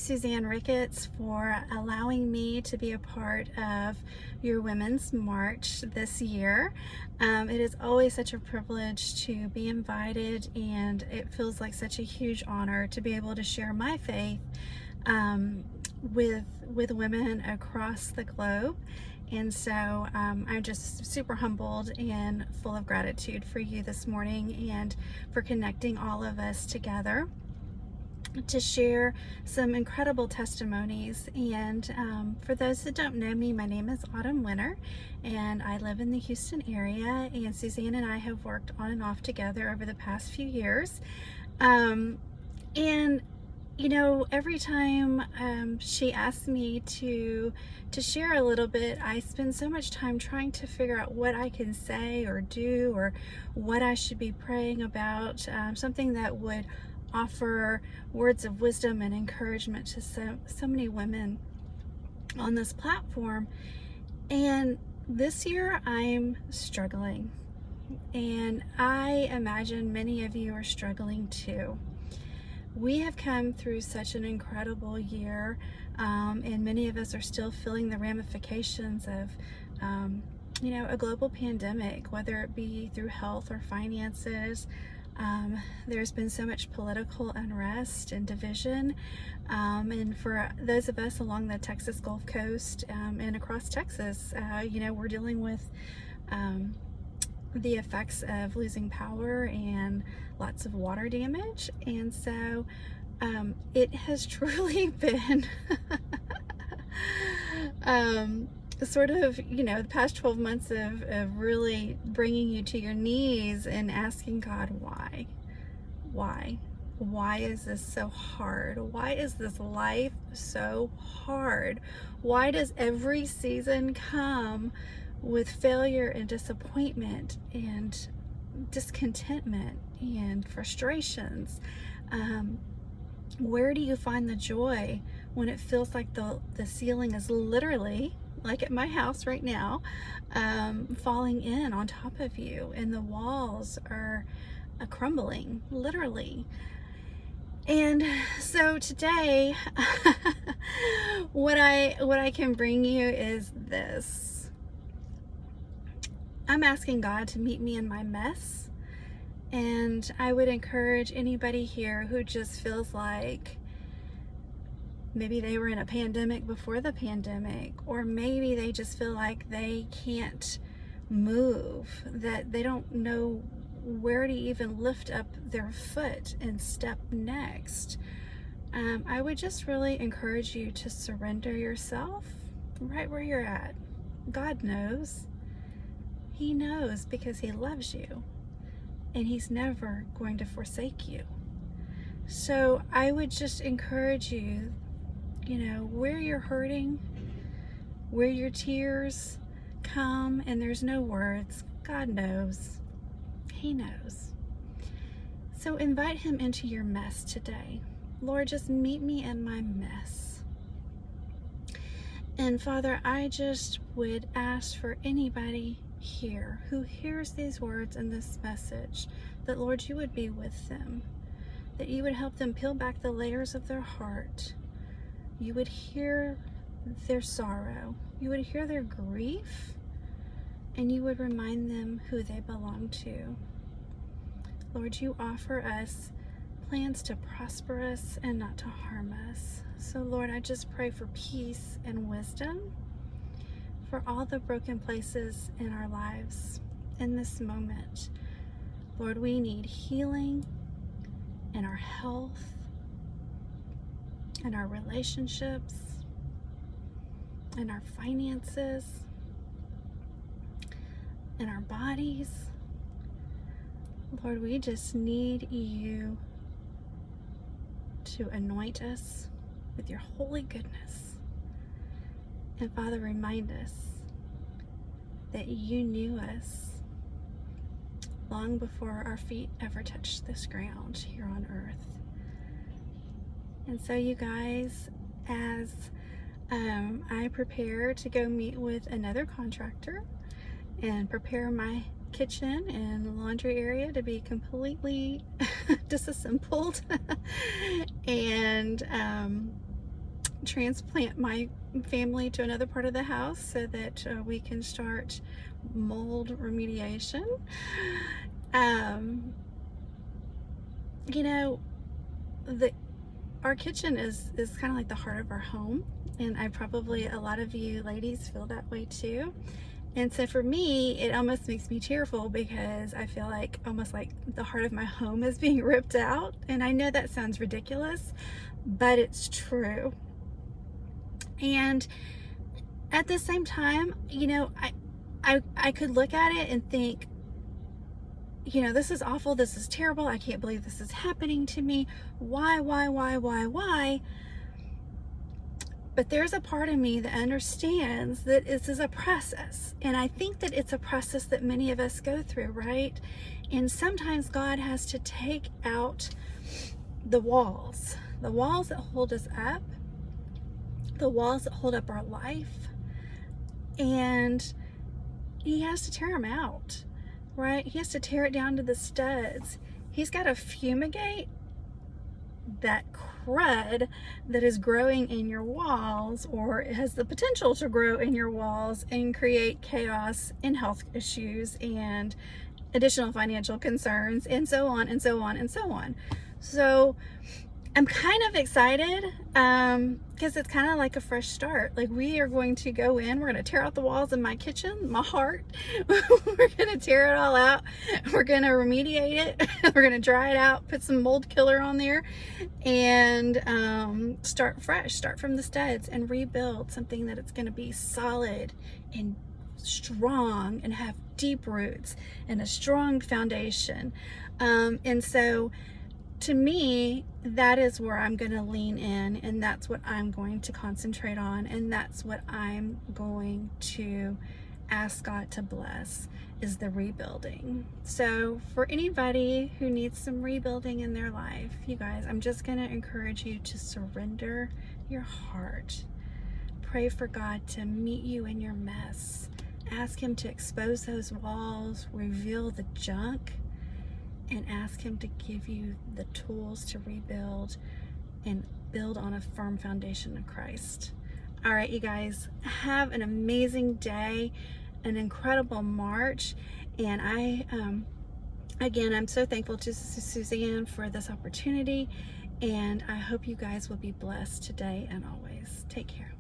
Suzanne Ricketts, for allowing me to be a part of your Women's March this year. It is always such a privilege to be invited, and it feels like such a huge honor to be able to share my faith with women across the globe. And so I'm just super humbled and full of gratitude for you this morning and for connecting all of us together to share some incredible testimonies. And for those that don't know me, my name is Autumn Wenner, and I live in the Houston area, and Suzanne and I have worked on and off together over the past few years. And you know, every time she asks me to share a little bit, I spend so much time trying to figure out what I can say or do, or what I should be praying about, something that would offer words of wisdom and encouragement to so many women on this platform. And this year I'm struggling, and I imagine many of you are struggling too. We have come through such an incredible year, and many of us are still feeling the ramifications of, you know, a global pandemic, whether it be through health or finances. There's been so much political unrest and division, and for those of us along the Texas Gulf Coast and across Texas, you know, we're dealing with the effects of losing power and lots of water damage. And so it has truly been sort of, you know, the past 12 months of really bringing you to your knees and asking God, why is this so hard? Why is this life so hard? Why does every season come with failure and disappointment and discontentment and frustrations? Where do you find the joy when it feels like the ceiling is literally, like at my house right now, falling in on top of you, and the walls are crumbling, literally? And so today, what I can bring you is this. I'm asking God to meet me in my mess, and I would encourage anybody here who just feels like maybe they were in a pandemic before the pandemic, or maybe they just feel like they can't move, that they don't know where to even lift up their foot and step next. I would just really encourage you to surrender yourself right where you're at. God knows. He knows, because He loves you, and He's never going to forsake you. So I would just encourage you, you know, where you're hurting, where your tears come and there's no words, God knows. He knows. So invite Him into your mess today. Lord, just meet me in my mess. And Father, I just would ask for anybody here who hears these words and this message, that Lord, you would be with them, that you would help them peel back the layers of their heart. You would hear their sorrow, you would hear their grief, and you would remind them who they belong to. Lord, you offer us plans to prosper us and not to harm us. So Lord, I just pray for peace and wisdom for all the broken places in our lives in this moment. Lord, we need healing in our health, in our relationships, in our finances, in our bodies. Lord, we just need you to anoint us with your holy goodness. And Father, remind us that you knew us long before our feet ever touched this ground here on earth. And so you guys, as I prepare to go meet with another contractor and prepare my kitchen and laundry area to be completely disassembled and transplant my family to another part of the house so that we can start mold remediation. You know, our kitchen is kind of like the heart of our home, and a lot of you ladies feel that way too. And so for me, it almost makes me tearful because I feel like almost like the heart of my home is being ripped out. And I know that sounds ridiculous, but it's true. And at the same time, you know, I could look at it and think, you know, this is awful, this is terrible, I can't believe this is happening to me. Why? But there's a part of me that understands that this is a process. And I think that it's a process that many of us go through, right? And sometimes God has to take out the walls that hold us up, the walls that hold up our life. And He has to tear them out, right? He has to tear it down to the studs. He's got to fumigate that crud that is growing in your walls, or it has the potential to grow in your walls and create chaos and health issues and additional financial concerns and so on and so on and so on. So I'm kind of excited because it's kind of like a fresh start. Like, we are going to go in, we're going to tear out the walls in my kitchen, my heart. We're going to tear it all out. We're going to remediate it. We're going to dry it out, put some mold killer on there, and start fresh, start from the studs, and rebuild something that it's going to be solid and strong and have deep roots and a strong foundation. And so to me, that is where I'm going to lean in, and that's what I'm going to concentrate on, and that's what I'm going to ask God to bless, is the rebuilding. So for anybody who needs some rebuilding in their life, you guys, I'm just going to encourage you to surrender your heart. Pray for God to meet you in your mess. Ask Him to expose those walls, reveal the junk, and ask Him to give you the tools to rebuild and build on a firm foundation of Christ. All right, you guys, have an amazing day, an incredible March. And I'm so thankful to Suzanne for this opportunity, and I hope you guys will be blessed today and always. Take care.